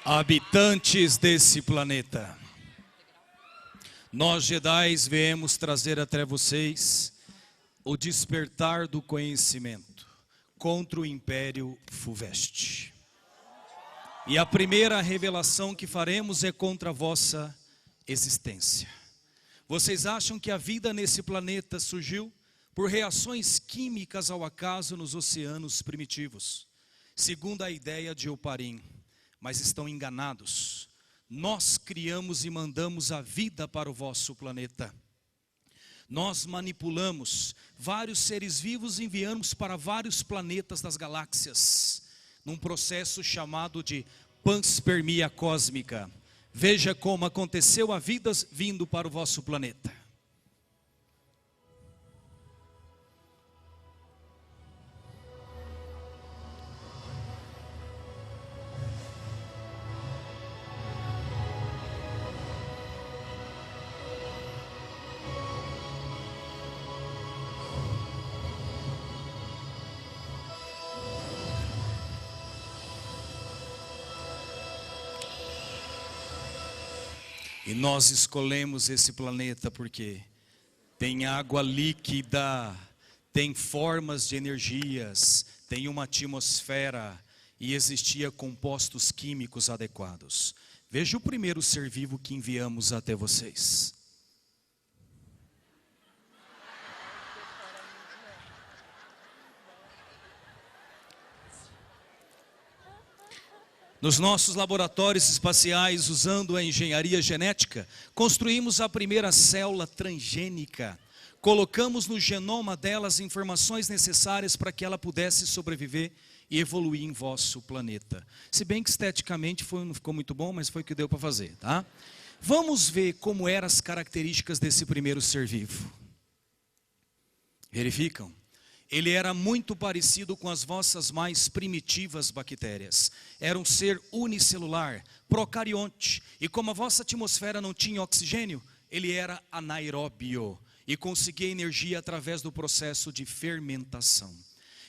Habitantes desse planeta, nós Jedis viemos trazer até vocês o despertar do conhecimento contra o Império Fulvestre. E a primeira revelação que faremos é contra a vossa existência. Vocês acham que a vida nesse planeta surgiu por reações químicas ao acaso nos oceanos primitivos, segundo a ideia de Oparin, mas estão enganados. Nós criamos e mandamos a vida para o vosso planeta. Nós manipulamos vários seres vivos e enviamos para vários planetas das galáxias, num processo chamado de panspermia cósmica. Veja como aconteceu a vida vindo para o vosso planeta. E nós escolhemos esse planeta porque tem água líquida, tem formas de energias, tem uma atmosfera e existia compostos químicos adequados. Veja o primeiro ser vivo que enviamos até vocês. Nos nossos laboratórios espaciais, usando a engenharia genética, construímos a primeira célula transgênica. Colocamos no genoma dela as informações necessárias para que ela pudesse sobreviver e evoluir em vosso planeta. Se bem que esteticamente não ficou muito bom, mas foi o que deu para fazer, tá? Vamos ver como eram as características desse primeiro ser vivo. Verificam? Ele era muito parecido com as vossas mais primitivas bactérias. Era um ser unicelular, procarionte. E como a vossa atmosfera não tinha oxigênio, ele era anaeróbio e conseguia energia através do processo de fermentação.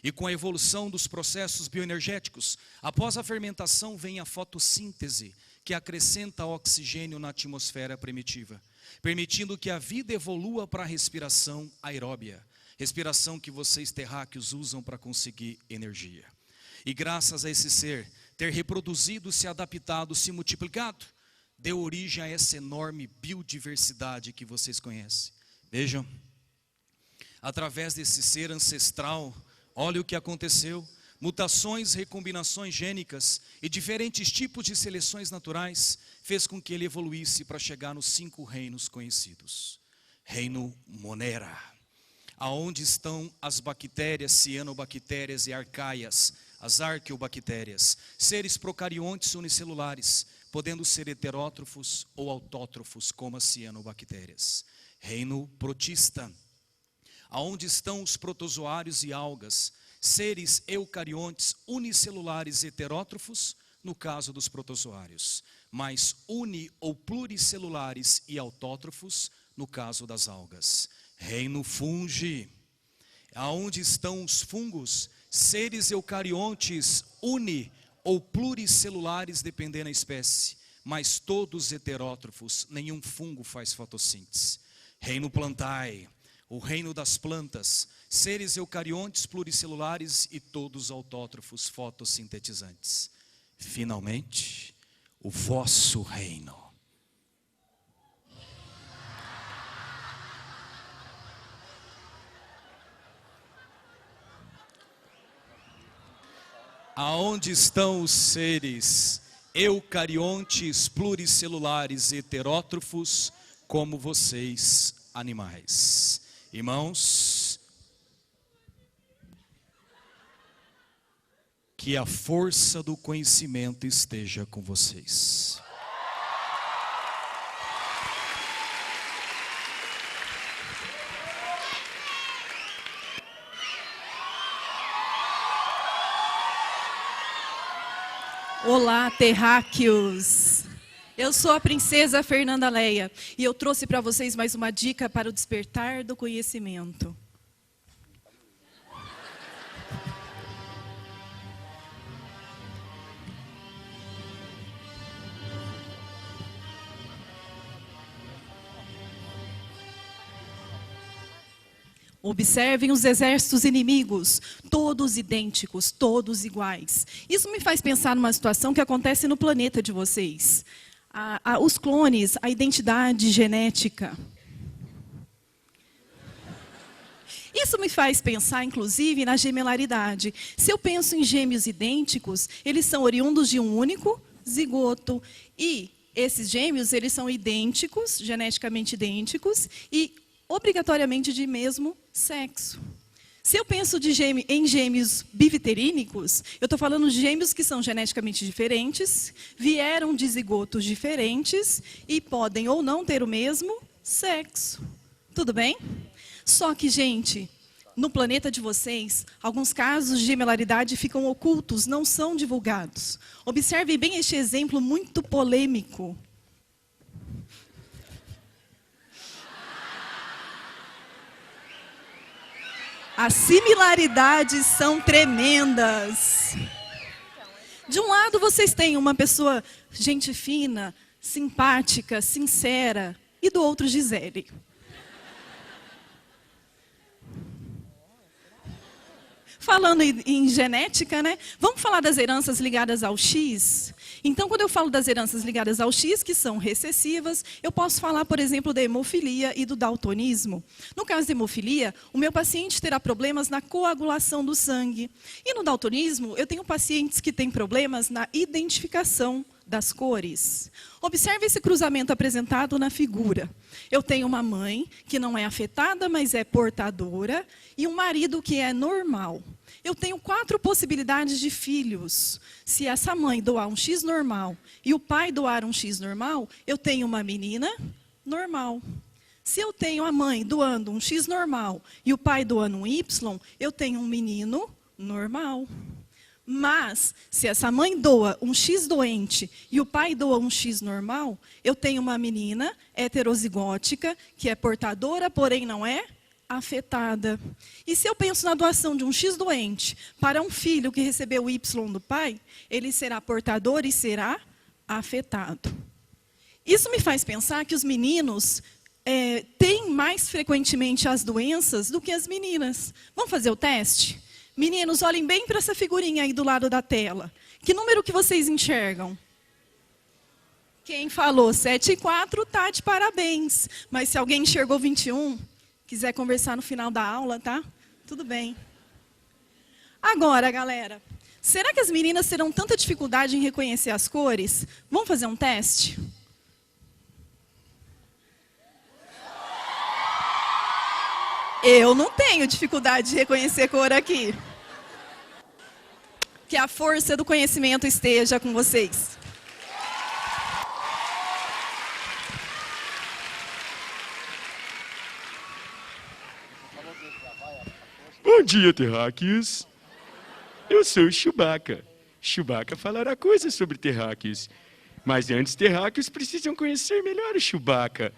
E com a evolução dos processos bioenergéticos, após a fermentação vem a fotossíntese, que acrescenta oxigênio na atmosfera primitiva, permitindo que a vida evolua para a respiração aeróbia. Respiração que vocês terráqueos usam para conseguir energia. E graças a esse ser ter reproduzido, se adaptado, se multiplicado, deu origem a essa enorme biodiversidade que vocês conhecem. Vejam, através desse ser ancestral, olha o que aconteceu. Mutações, recombinações gênicas e diferentes tipos de seleções naturais fez com que ele evoluísse para chegar nos 5 reinos conhecidos. Reino Monera, aonde estão as bactérias, cianobactérias e arcaias, as arqueobactérias, seres procariontes unicelulares, podendo ser heterótrofos ou autótrofos, como as cianobactérias. Reino Protista, aonde estão os protozoários e algas, seres eucariontes unicelulares heterótrofos, no caso dos protozoários, mas uni ou pluricelulares e autótrofos, no caso das algas. Reino Fungi, aonde estão os fungos, seres eucariontes uni ou pluricelulares, dependendo da espécie, mas todos heterótrofos, nenhum fungo faz fotossíntese. Reino Plantae, o reino das plantas, seres eucariontes pluricelulares e todos autótrofos fotossintetizantes. Finalmente, o vosso reino. Aonde estão os seres eucariontes pluricelulares heterótrofos, como vocês, animais. Irmãos, que a força do conhecimento esteja com vocês. Olá, terráqueos! Eu sou a princesa Fernanda Leia e eu trouxe para vocês mais uma dica para o despertar do conhecimento. Observem os exércitos inimigos, todos idênticos, todos iguais. Isso me faz pensar numa situação que acontece no planeta de vocês. Os clones, a identidade genética. Isso me faz pensar, inclusive, na gemelaridade. Se eu penso em gêmeos idênticos, eles são oriundos de um único zigoto. E esses gêmeos, eles são idênticos, geneticamente idênticos, e obrigatoriamente de mesmo sexo. Se eu penso em gêmeos biviterínicos, eu estou falando de gêmeos que são geneticamente diferentes, vieram de zigotos diferentes e podem ou não ter o mesmo sexo. Tudo bem? Só que, gente, no planeta de vocês, alguns casos de gemelaridade ficam ocultos, não são divulgados. Observem bem este exemplo muito polêmico. As similaridades são tremendas. De um lado, vocês têm uma pessoa, gente fina, simpática, sincera, e do outro, Gisele. Falando em genética, né? Vamos falar das heranças ligadas ao X? Então, quando eu falo das heranças ligadas ao X, que são recessivas, eu posso falar, por exemplo, da hemofilia e do daltonismo. No caso da hemofilia, o meu paciente terá problemas na coagulação do sangue. E no daltonismo, eu tenho pacientes que têm problemas na identificação das cores. Observe esse cruzamento apresentado na figura. Eu tenho uma mãe que não é afetada, mas é portadora, e um marido que é normal. Eu tenho 4 possibilidades de filhos. Se essa mãe doar um X normal e o pai doar um X normal, eu tenho uma menina normal. Se eu tenho a mãe doando um X normal e o pai doando um Y, eu tenho um menino normal. Mas, se essa mãe doa um X doente e o pai doa um X normal, eu tenho uma menina heterozigótica, que é portadora, porém não é afetada. E se eu penso na doação de um X doente para um filho que recebeu o Y do pai, ele será portador e será afetado. Isso me faz pensar que os meninos têm mais frequentemente as doenças do que as meninas. Vamos fazer o teste? Meninos, olhem bem para essa figurinha aí do lado da tela. Que número que vocês enxergam? Quem falou 7 e 4 está de parabéns. Mas se alguém enxergou 21, quiser conversar no final da aula, tá? Tudo bem. Agora, galera, será que as meninas terão tanta dificuldade em reconhecer as cores? Vamos fazer um teste? Eu não tenho dificuldade de reconhecer cor aqui. Que a força do conhecimento esteja com vocês. Bom dia, terráqueos. Eu sou o Chewbacca. Chewbacca falará coisas sobre terráqueos. Mas antes, terráqueos precisam conhecer melhor o Chewbacca.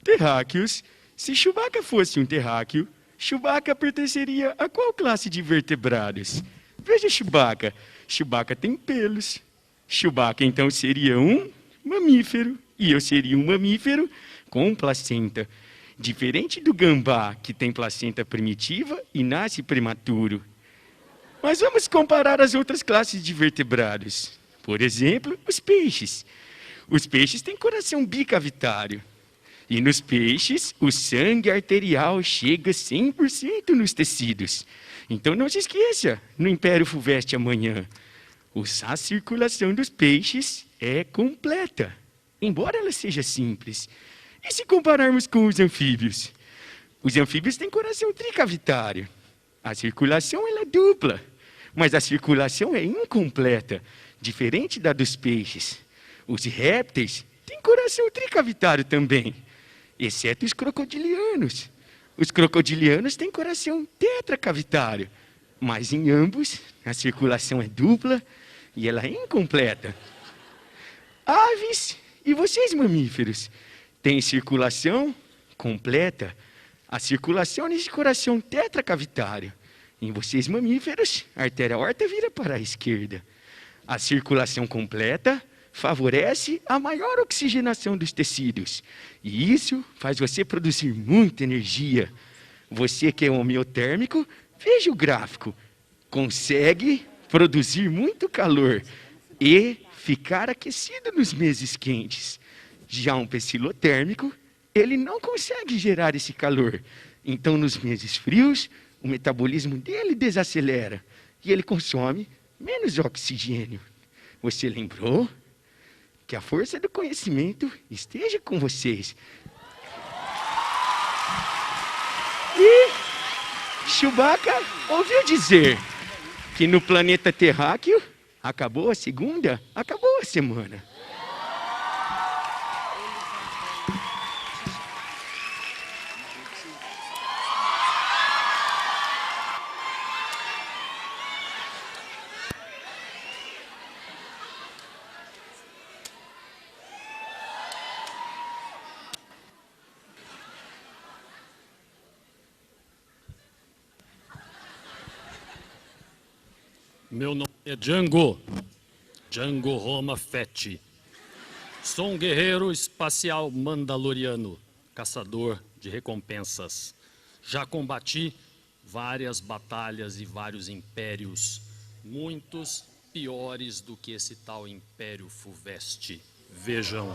Terráqueos. Se Chewbacca fosse um terráqueo, Chewbacca pertenceria a qual classe de vertebrados? Veja Chewbacca. Chewbacca tem pelos. Chewbacca, então, seria um mamífero. E eu seria um mamífero com placenta. Diferente do gambá, que tem placenta primitiva e nasce prematuro. Mas vamos comparar as outras classes de vertebrados. Por exemplo, os peixes. Os peixes têm coração bicavitário. E nos peixes, o sangue arterial chega 100% nos tecidos. Então não se esqueça, no Império Fulvestre amanhã, a circulação dos peixes é completa, embora ela seja simples. E se compararmos com os anfíbios? Os anfíbios têm coração tricavitário. A circulação ela é dupla, mas a circulação é incompleta, diferente da dos peixes. Os répteis têm coração tricavitário também, exceto os crocodilianos. Os crocodilianos têm coração tetracavitário, mas em ambos a circulação é dupla e ela é incompleta. Aves e vocês, mamíferos, têm circulação completa. A circulação nesse coração tetracavitário. Em vocês, mamíferos, a artéria aorta vira para a esquerda. A circulação completa favorece a maior oxigenação dos tecidos. E isso faz você produzir muita energia. Você que é homeotérmico, veja o gráfico. Consegue produzir muito calor e ficar aquecido nos meses quentes. Já um psilotérmico, ele não consegue gerar esse calor. Então, nos meses frios, o metabolismo dele desacelera e ele consome menos oxigênio. Você lembrou? Que a força do conhecimento esteja com vocês. E Chewbacca ouviu dizer que no planeta terráqueo acabou a segunda, acabou a semana. Meu nome é Django Roma Fett. Sou um guerreiro espacial mandaloriano, caçador de recompensas. Já combati várias batalhas e vários impérios, muitos piores do que esse tal Império Fulvestre. Vejam.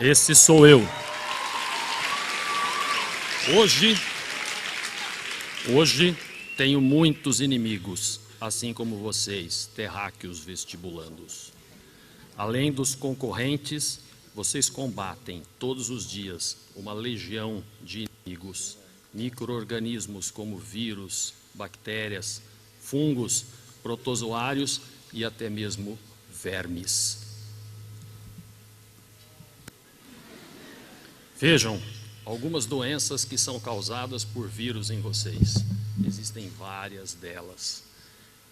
Esse sou eu. Hoje tenho muitos inimigos, assim como vocês, terráqueos vestibulandos. Além dos concorrentes, vocês combatem todos os dias uma legião de inimigos, micro-organismos como vírus, bactérias, fungos, protozoários e até mesmo vermes. Vejam, algumas doenças que são causadas por vírus em vocês. Existem várias delas.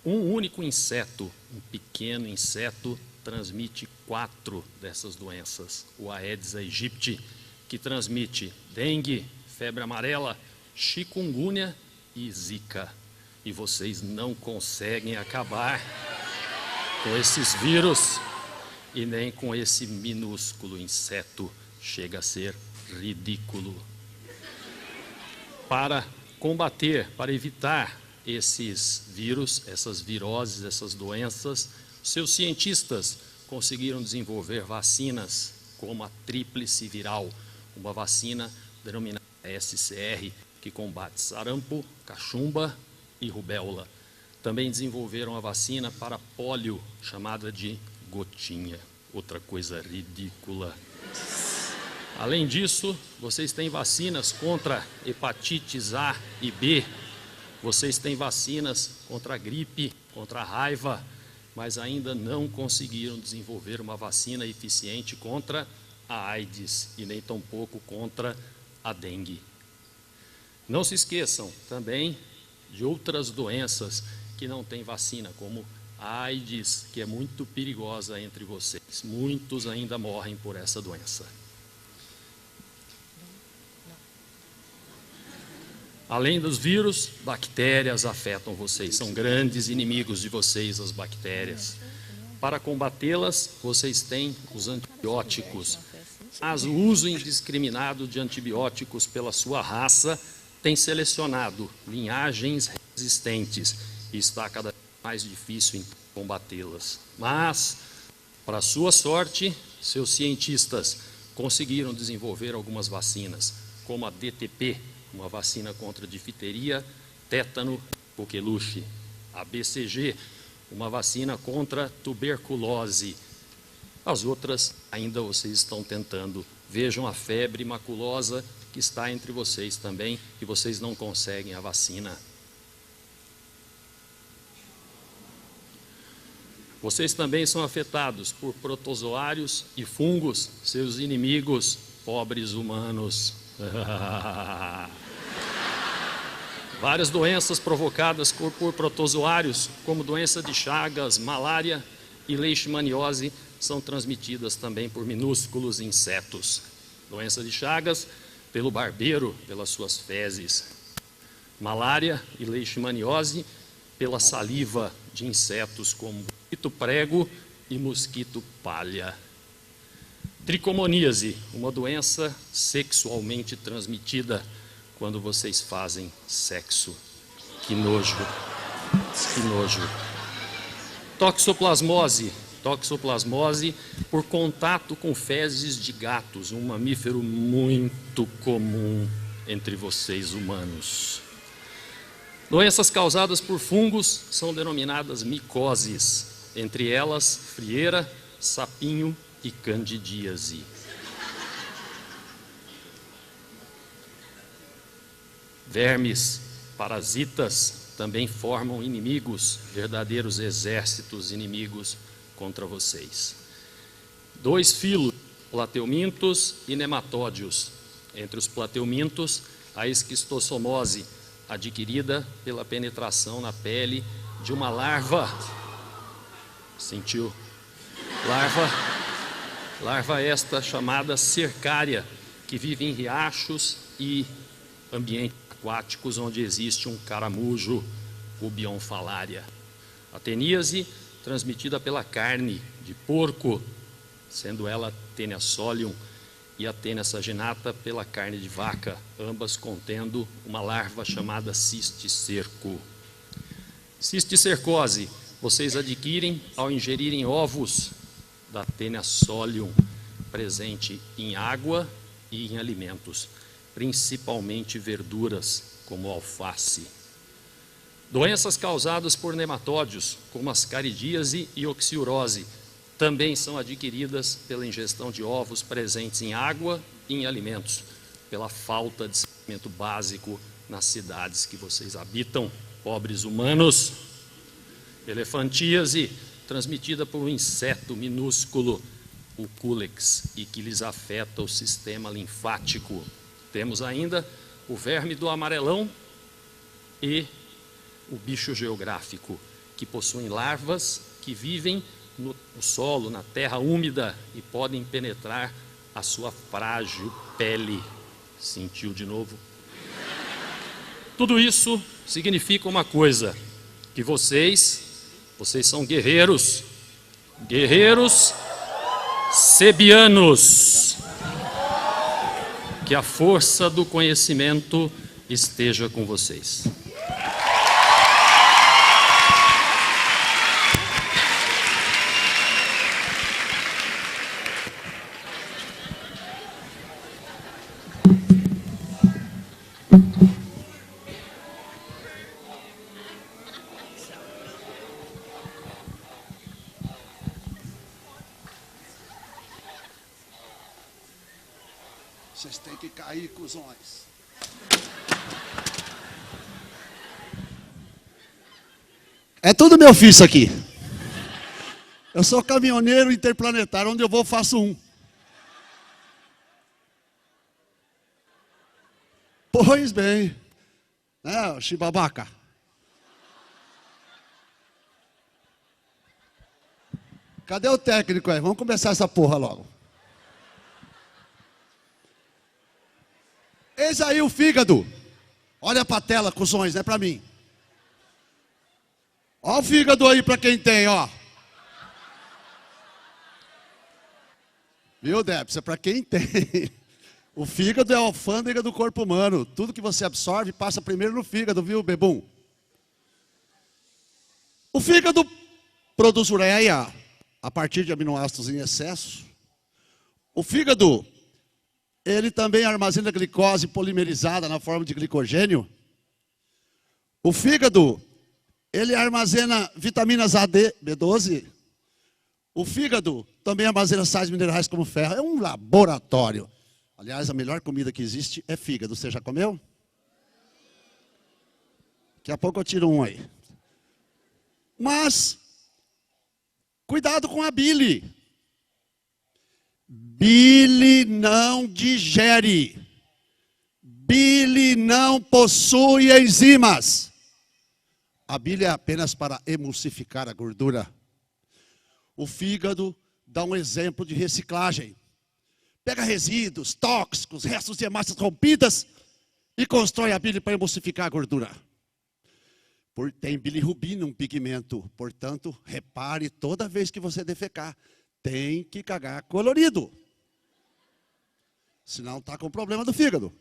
Um único inseto, um pequeno inseto, transmite 4 dessas doenças. O Aedes aegypti, que transmite dengue, febre amarela, chikungunya e zika. E vocês não conseguem acabar com esses vírus e nem com esse minúsculo inseto. Chega a ser ridículo. Para combater, para evitar esses vírus, essas viroses, essas doenças, seus cientistas conseguiram desenvolver vacinas como a tríplice viral, uma vacina denominada SCR, que combate sarampo, cachumba e rubéola. Também desenvolveram a vacina para pólio, chamada de gotinha, outra coisa ridícula. Além disso, vocês têm vacinas contra hepatites A e B, vocês têm vacinas contra a gripe, contra a raiva, mas ainda não conseguiram desenvolver uma vacina eficiente contra a AIDS e nem tampouco contra a dengue. Não se esqueçam também de outras doenças que não têm vacina, como a AIDS, que é muito perigosa entre vocês. Muitos ainda morrem por essa doença. Além dos vírus, bactérias afetam vocês. São grandes inimigos de vocês, as bactérias. Para combatê-las, vocês têm os antibióticos. Mas o uso indiscriminado de antibióticos pela sua raça tem selecionado linhagens resistentes e está cada vez mais difícil em combatê-las. Mas, para sua sorte, seus cientistas conseguiram desenvolver algumas vacinas, como a DTP, uma vacina contra difteria, tétano, coqueluche. A BCG, uma vacina contra tuberculose. As outras ainda vocês estão tentando. Vejam a febre maculosa que está entre vocês também, e vocês não conseguem a vacina. Vocês também são afetados por protozoários e fungos, seus inimigos, pobres humanos. Várias doenças provocadas por protozoários, como doença de Chagas, malária e leishmaniose, são transmitidas também por minúsculos insetos. Doença de Chagas, pelo barbeiro, pelas suas fezes. Malária e leishmaniose, pela saliva de insetos como mosquito prego e mosquito palha. Tricomoníase, uma doença sexualmente transmitida quando vocês fazem sexo. Que nojo, que nojo. Toxoplasmose, toxoplasmose por contato com fezes de gatos, um mamífero muito comum entre vocês humanos. Doenças causadas por fungos são denominadas micoses, entre elas frieira, sapinho e candidíase. Vermes, parasitas também formam inimigos, verdadeiros exércitos inimigos contra vocês. 2 filos, plateumintos e nematódios. Entre os plateumintos, a esquistossomose, adquirida pela penetração na pele de uma larva. Sentiu? Larva esta chamada cercária, que vive em riachos e ambientes aquáticos onde existe um caramujo, Rubion falaria. A teníase, transmitida pela carne de porco, sendo ela Taenia solium, e a Taenia saginata pela carne de vaca, ambas contendo uma larva chamada cisticerco. Cisticercose, vocês adquirem ao ingerirem ovos da Taenia solium, presente em água e em alimentos, principalmente verduras, como alface. Doenças causadas por nematódios, como ascaridíase e oxiurose, também são adquiridas pela ingestão de ovos presentes em água e em alimentos, pela falta de saneamento básico nas cidades que vocês habitam, pobres humanos. Elefantíase, transmitida por um inseto minúsculo, o culex, e que lhes afeta o sistema linfático. Temos ainda o verme do amarelão e o bicho geográfico, que possuem larvas que vivem no solo, na terra úmida, e podem penetrar a sua frágil pele. Sentiu de novo? Tudo isso significa uma coisa, que vocês são guerreiros sebianos. Que a força do conhecimento esteja com vocês. Vocês têm que cair, cuzões. É tudo meu filho isso aqui. Eu sou caminhoneiro interplanetário, onde eu vou faço um. Pois bem, né, Chibabaca? Cadê o técnico aí? Vamos começar essa porra logo. Eis aí o fígado. Olha para a tela, cuzões, não é para mim. Olha o fígado aí para quem tem, ó. Viu, Débora? Para quem tem. O fígado é a alfândega do corpo humano. Tudo que você absorve passa primeiro no fígado, viu, bebum? O fígado produz ureia a partir de aminoácidos em excesso. O fígado, ele também armazena glicose polimerizada na forma de glicogênio. O fígado, ele armazena vitaminas A, D, B12. O fígado também armazena sais minerais como ferro. É um laboratório. Aliás, a melhor comida que existe é fígado. Você já comeu? Daqui a pouco eu tiro um aí. Mas, cuidado com a bile. Bile não digere. Bile não possui enzimas. A bile é apenas para emulsificar a gordura. O fígado dá um exemplo de reciclagem. Pega resíduos, tóxicos, restos de hemácias rompidas e constrói a bile para emulsificar a gordura. Tem bilirrubina, um pigmento. Portanto, repare toda vez que você defecar, tem que cagar colorido. Senão está com problema do fígado.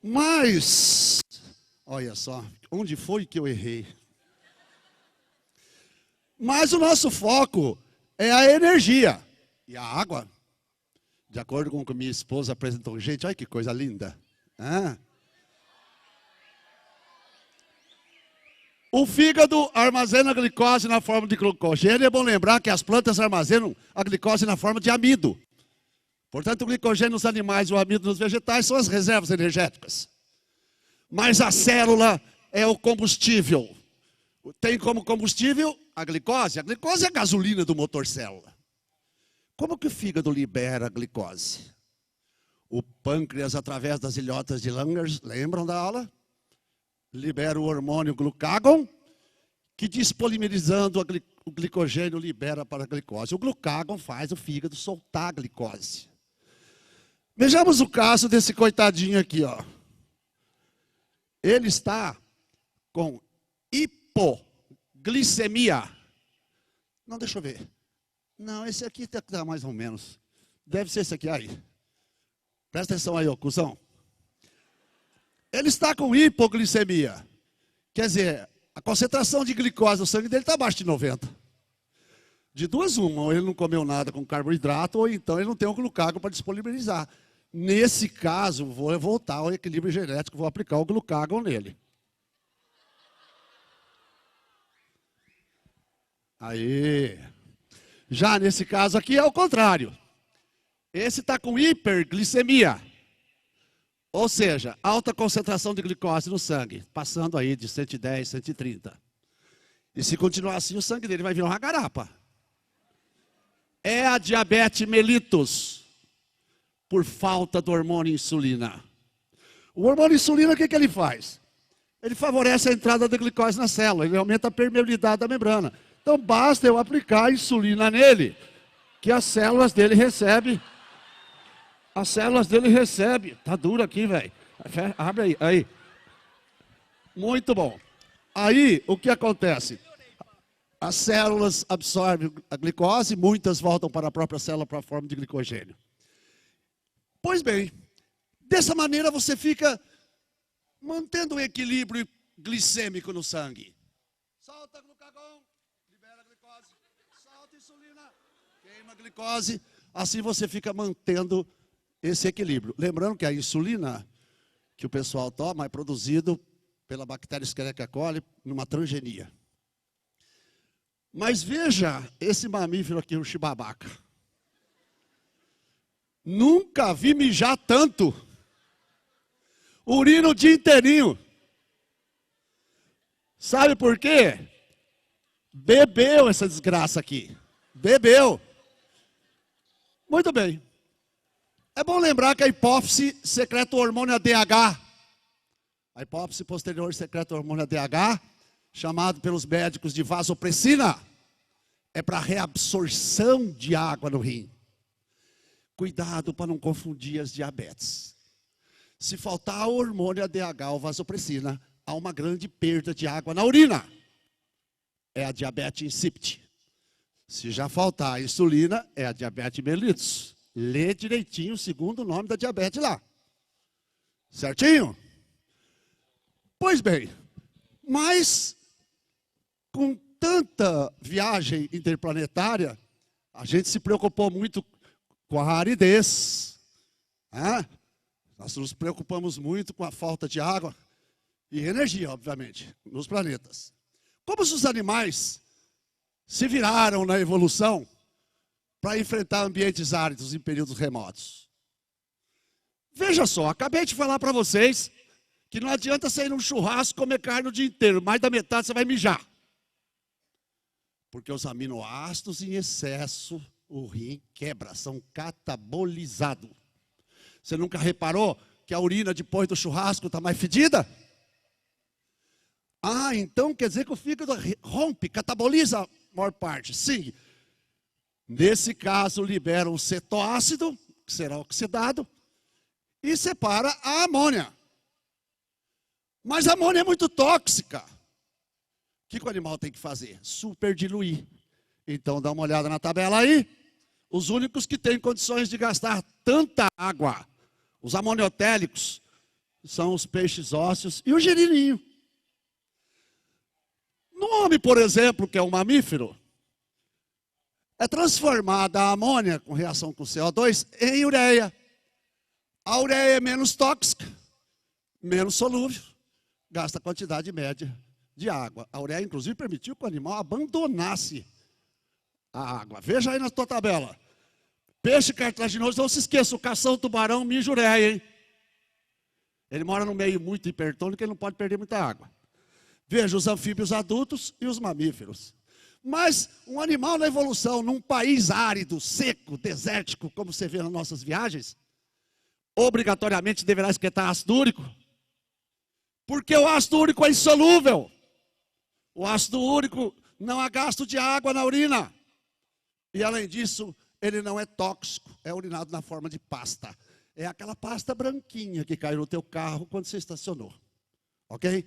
Mas, olha só, onde foi que eu errei? Mas o nosso foco é a energia. E a água, de acordo com o que minha esposa apresentou. Gente, olha que coisa linda. O fígado armazena a glicose na forma de glicogênio. É bom lembrar que as plantas armazenam a glicose na forma de amido. Portanto, o glicogênio nos animais e o amido nos vegetais são as reservas energéticas. Mas a célula é o combustível. Tem como combustível a glicose. A glicose é a gasolina do motor célula. Como que o fígado libera a glicose? O pâncreas, através das ilhotas de Langerhans, lembram da aula? Libera o hormônio glucagon, que despolimerizando o glicogênio libera para a glicose. O glucagon faz o fígado soltar a glicose. Vejamos o caso desse coitadinho aqui, ó. Ele está com hipoglicemia. Não, deixa eu ver. Não, esse aqui está mais ou menos. Deve ser esse aqui aí. Presta atenção aí, ó, cuzão. Ele está com hipoglicemia. Quer dizer, a concentração de glicose no sangue dele está abaixo de 90. De duas uma, ou ele não comeu nada com carboidrato, ou então ele não tem o glucagon para despolimerizar. Nesse caso, vou voltar ao equilíbrio genético, vou aplicar o glucagon nele. Aí. Já nesse caso aqui é o contrário. Esse está com hiperglicemia. Ou seja, alta concentração de glicose no sangue, passando aí de 110, 130. E se continuar assim, o sangue dele vai virar uma garapa. É a diabetes mellitus, por falta do hormônio insulina. O hormônio insulina, o que ele faz? Ele favorece a entrada da glicose na célula, ele aumenta a permeabilidade da membrana. Então basta eu aplicar a insulina nele, que as células dele recebem. As células dele recebem. Tá duro aqui, velho. Abre aí, aí. Muito bom. Aí, o que acontece? As células absorvem a glicose, muitas voltam para a própria célula para a forma de glicogênio. Pois bem, dessa maneira você fica mantendo um equilíbrio glicêmico no sangue. Solta glucagon, libera a glicose. Solta insulina, queima a glicose. Assim você fica mantendo esse equilíbrio. Lembrando que a insulina que o pessoal toma é produzido pela bactéria Escherichia coli numa transgenia. Mas veja esse mamífero aqui, o chibabaca. Nunca vi mijar tanto. Urina o dia inteirinho. Sabe por quê? Bebeu essa desgraça aqui. Bebeu. Muito bem. É bom lembrar que a hipófise secreta o hormônio ADH. A hipófise posterior secreta o hormônio ADH, chamado pelos médicos de vasopressina. É para reabsorção de água no rim. Cuidado para não confundir as diabetes. Se faltar o hormônio ADH ou vasopressina, há uma grande perda de água na urina. É a diabetes insípida. Se já faltar a insulina, é a diabetes mellitus. Lê direitinho o segundo nome da diabetes lá. Certinho? Pois bem, mas com tanta viagem interplanetária, a gente se preocupou muito com a aridez. Né? Nós nos preocupamos muito com a falta de água e energia, obviamente, nos planetas. Como os animais se viraram na evolução para enfrentar ambientes áridos em períodos remotos? Veja só, acabei de falar para vocês que não adianta você ir num churrasco comer carne o dia inteiro, mais da metade você vai mijar. Porque os aminoácidos em excesso, o rim quebra, são catabolizados. Você nunca reparou que a urina depois do churrasco está mais fedida? Ah, então quer dizer que o fígado rompe, cataboliza a maior parte. Sim. Nesse caso, libera o cetoácido, que será oxidado, e separa a amônia. Mas a amônia é muito tóxica. O que o animal tem que fazer? Superdiluir. Então, dá uma olhada na tabela aí. Os únicos que têm condições de gastar tanta água, os amoniotélicos, são os peixes ósseos e o girininho. No homem, por exemplo, que é um mamífero, é transformada a amônia com reação com CO2 em ureia. A ureia é menos tóxica, menos solúvel, gasta quantidade média de água. A ureia, inclusive, permitiu que o animal abandonasse a água. Veja aí na tua tabela. Peixe cartilaginoso, não se esqueça, o cação, tubarão, mija ureia, hein? Ele mora num meio muito hipertônico, ele não pode perder muita água. Veja os anfíbios adultos e os mamíferos. Mas um animal na evolução, num país árido, seco, desértico, como você vê nas nossas viagens, obrigatoriamente deverá excretar ácido úrico. Porque o ácido úrico é insolúvel. O ácido úrico não há gasto de água na urina. E além disso, ele não é tóxico, é urinado na forma de pasta. É aquela pasta branquinha que caiu no teu carro quando você estacionou. Ok?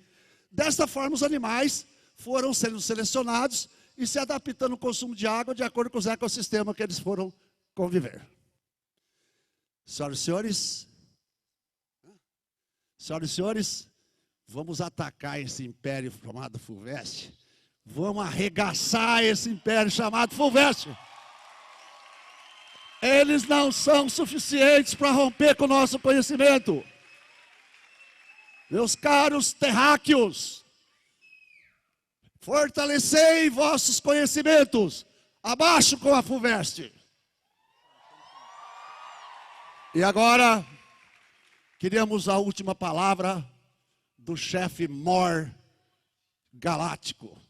Desta forma, os animais foram sendo selecionados e se adaptando ao consumo de água de acordo com os ecossistemas que eles foram conviver. Senhoras e senhores, vamos atacar esse império chamado Fulvestre. Vamos arregaçar esse império chamado Fulvestre. Eles não são suficientes para romper com o nosso conhecimento. Meus caros terráqueos, fortalecei vossos conhecimentos. Abaixo com a Fulvestre. E agora, queríamos a última palavra do chefe Mor Galáctico.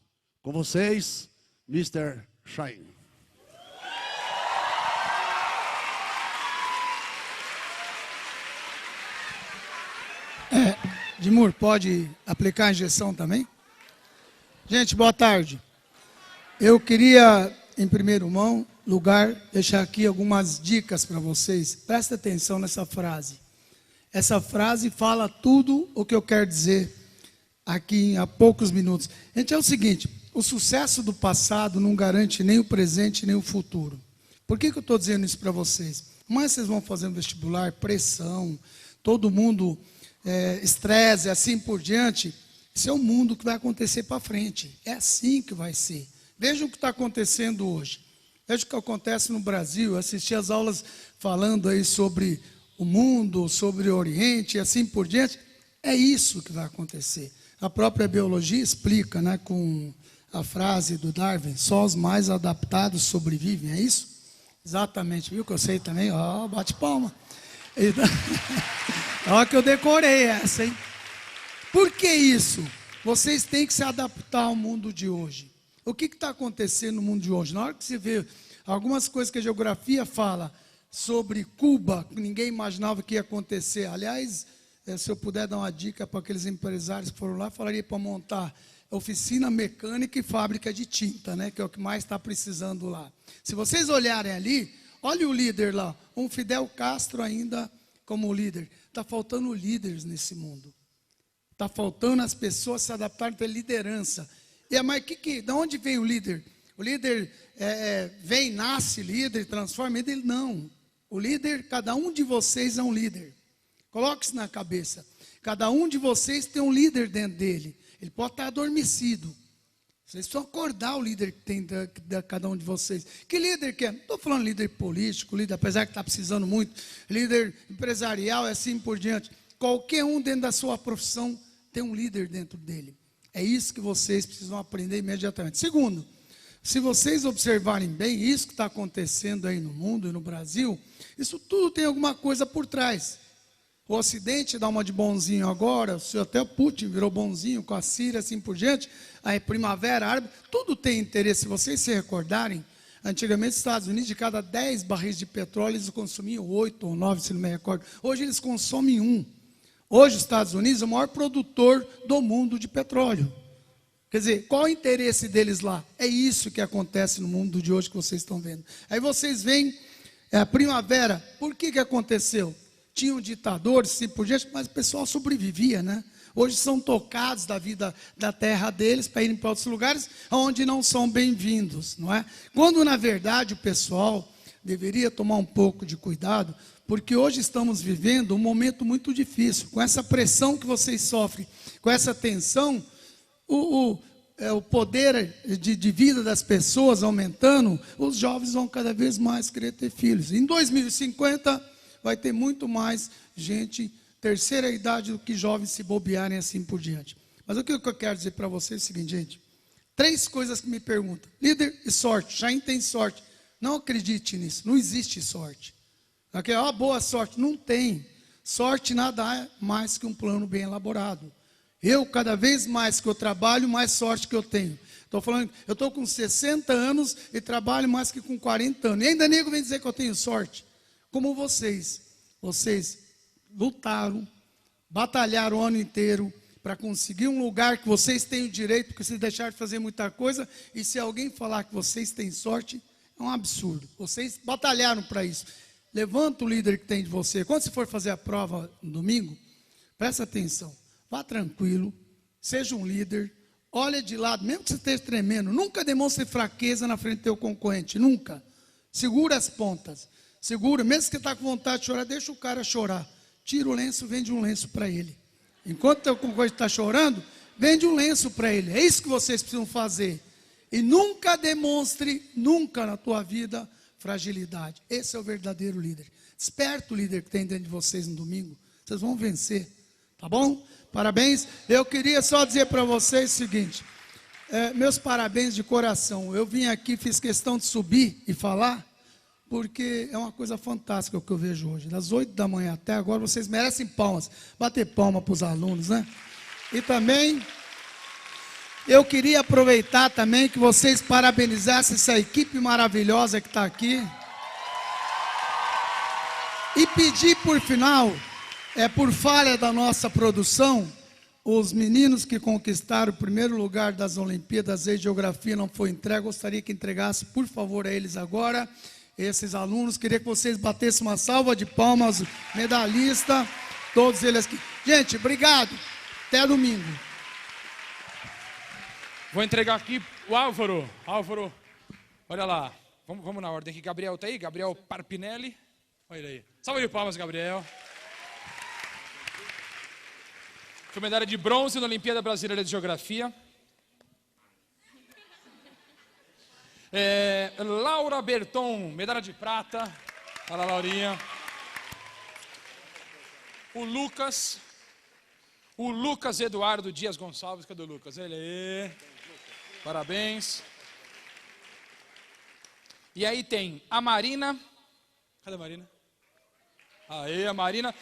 Com vocês, Mr. Shine. Dimur, pode aplicar a injeção também? Gente, boa tarde. Eu queria, em primeiro lugar, deixar aqui algumas dicas para vocês. Presta atenção nessa frase. Essa frase fala tudo o que eu quero dizer aqui há poucos minutos. Gente, é o seguinte, o sucesso do passado não garante nem o presente nem o futuro. Por que eu estou dizendo isso para vocês? Mas vocês vão fazer um vestibular, pressão, todo mundo... estresse, assim por diante, esse é o mundo que vai acontecer para frente. É assim que vai ser. Vejam o que está acontecendo hoje. Veja o que acontece no Brasil. Eu assisti as aulas falando aí sobre o mundo, sobre o Oriente, e assim por diante. É isso que vai acontecer. A própria biologia explica, né, com a frase do Darwin, só os mais adaptados sobrevivem, é isso? Exatamente, viu que eu sei também? Ó, bate palma. Olha que eu decorei essa, hein? Por que isso? Vocês têm que se adaptar ao mundo de hoje. O que está acontecendo no mundo de hoje? Na hora que você vê algumas coisas que a geografia fala sobre Cuba, que ninguém imaginava que ia acontecer. Aliás, se eu puder dar uma dica para aqueles empresários que foram lá, falaria para montar oficina mecânica e fábrica de tinta, né? Que é o que mais está precisando lá. Se vocês olharem ali, olha o líder lá, um Fidel Castro ainda como líder. Está faltando líderes nesse mundo. Está faltando as pessoas se adaptarem a ter liderança. E mas de onde vem o líder? O líder vem, nasce líder, transforma ele? Não. O líder, cada um de vocês é um líder. Coloque isso na cabeça. Cada um de vocês tem um líder dentro dele. Ele pode estar adormecido. Vocês precisam acordar o líder que tem de cada um de vocês. Que líder que é? Não estou falando líder político, líder, apesar que está precisando muito, líder empresarial e assim por diante. Qualquer um dentro da sua profissão tem um líder dentro dele. É isso que vocês precisam aprender imediatamente. Segundo, se vocês observarem bem isso que está acontecendo aí no mundo e no Brasil, isso tudo tem alguma coisa por trás. O Ocidente dá uma de bonzinho agora, até o Putin virou bonzinho com a Síria, assim por diante, a primavera árabe, tudo tem interesse. Se vocês se recordarem, antigamente os Estados Unidos, de cada 10 barris de petróleo, eles consumiam 8 ou 9, se não me recordo. Hoje eles consomem 1. Hoje os Estados Unidos é o maior produtor do mundo de petróleo. Quer dizer, qual o interesse deles lá? É isso que acontece no mundo de hoje que vocês estão vendo. Aí vocês veem a primavera, por que aconteceu? Tinham ditadores, assim por diante, mas o pessoal sobrevivia, né? Hoje são tocados da vida da terra deles para irem para outros lugares onde não são bem-vindos, não é? Quando, na verdade, o pessoal deveria tomar um pouco de cuidado, porque hoje estamos vivendo um momento muito difícil. Com essa pressão que vocês sofrem, com essa tensão, o poder de vida das pessoas aumentando, os jovens vão cada vez mais querer ter filhos. Em 2050... vai ter muito mais gente, terceira idade, do que jovens se bobearem assim por diante. Mas o que eu quero dizer para vocês é o seguinte, gente. 3 coisas que me perguntam. Líder e sorte. Jair tem sorte. Não acredite nisso. Não existe sorte. Aqui, boa sorte. Não tem. Sorte nada é mais que um plano bem elaborado. Eu, cada vez mais que eu trabalho, mais sorte que eu tenho. Estou falando, eu estou com 60 anos e trabalho mais que com 40 anos. E ainda nego vem dizer que eu tenho sorte. Como vocês lutaram, batalharam o ano inteiro para conseguir um lugar que vocês têm o direito, porque vocês deixaram de fazer muita coisa, e se alguém falar que vocês têm sorte, é um absurdo. Vocês batalharam para isso. Levanta o líder que tem de você. Quando você for fazer a prova no domingo, presta atenção, vá tranquilo, seja um líder, olha de lado, mesmo que você esteja tremendo, nunca demonstre fraqueza na frente do teu concorrente, nunca. Segura as pontas. Segura, mesmo que está com vontade de chorar, deixa o cara chorar. Tira o lenço, vende um lenço para ele. Enquanto o teu concorrente está chorando, vende um lenço para ele. É isso que vocês precisam fazer. E nunca demonstre, nunca na tua vida, fragilidade. Esse é o verdadeiro líder. Desperta o líder que tem dentro de vocês no domingo. Vocês vão vencer. Tá bom? Parabéns. Eu queria só dizer para vocês o seguinte. Meus parabéns de coração. Eu vim aqui, fiz questão de subir e falar, porque é uma coisa fantástica o que eu vejo hoje. Das 8 da manhã até agora, vocês merecem palmas. Bater palma para os alunos, né? E também, eu queria aproveitar também que vocês parabenizassem essa equipe maravilhosa que está aqui. E pedir por final, por falha da nossa produção, os meninos que conquistaram o primeiro lugar das Olimpíadas de Geografia não foi entregue. Gostaria que entregasse, por favor, a eles agora. Esses alunos, queria que vocês batessem uma salva de palmas, medalhista, todos eles aqui. Gente, obrigado. Até domingo. Vou entregar aqui o Álvaro. Álvaro, olha lá. Vamos na ordem aqui. Gabriel está aí? Gabriel Parpinelli. Olha ele aí. Salva de palmas, Gabriel. Foi medalha de bronze na Olimpíada Brasileira de Geografia. Laura Berton, medalha de prata. Olha lá, Laurinha. O Lucas Eduardo Dias Gonçalves. Cadê o Lucas? Ele aí. Parabéns. E aí tem a Marina. Cadê a Marina? Aí, a Marina,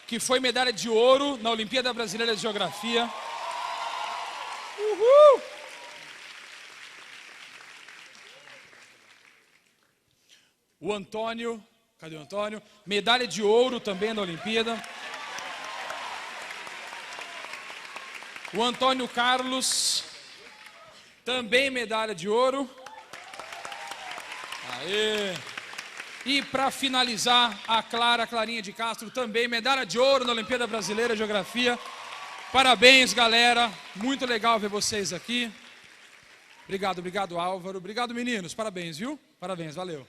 que foi medalha de ouro na Olimpíada Brasileira de Geografia. Uhul! O Antônio, cadê o Antônio? Medalha de ouro também na Olimpíada. O Antônio Carlos, também medalha de ouro. Aê! E para finalizar, a Clarinha de Castro, também medalha de ouro na Olimpíada Brasileira de Geografia. Parabéns, galera. Muito legal ver vocês aqui. Obrigado, Álvaro. Obrigado, meninos. Parabéns, viu? Parabéns, valeu.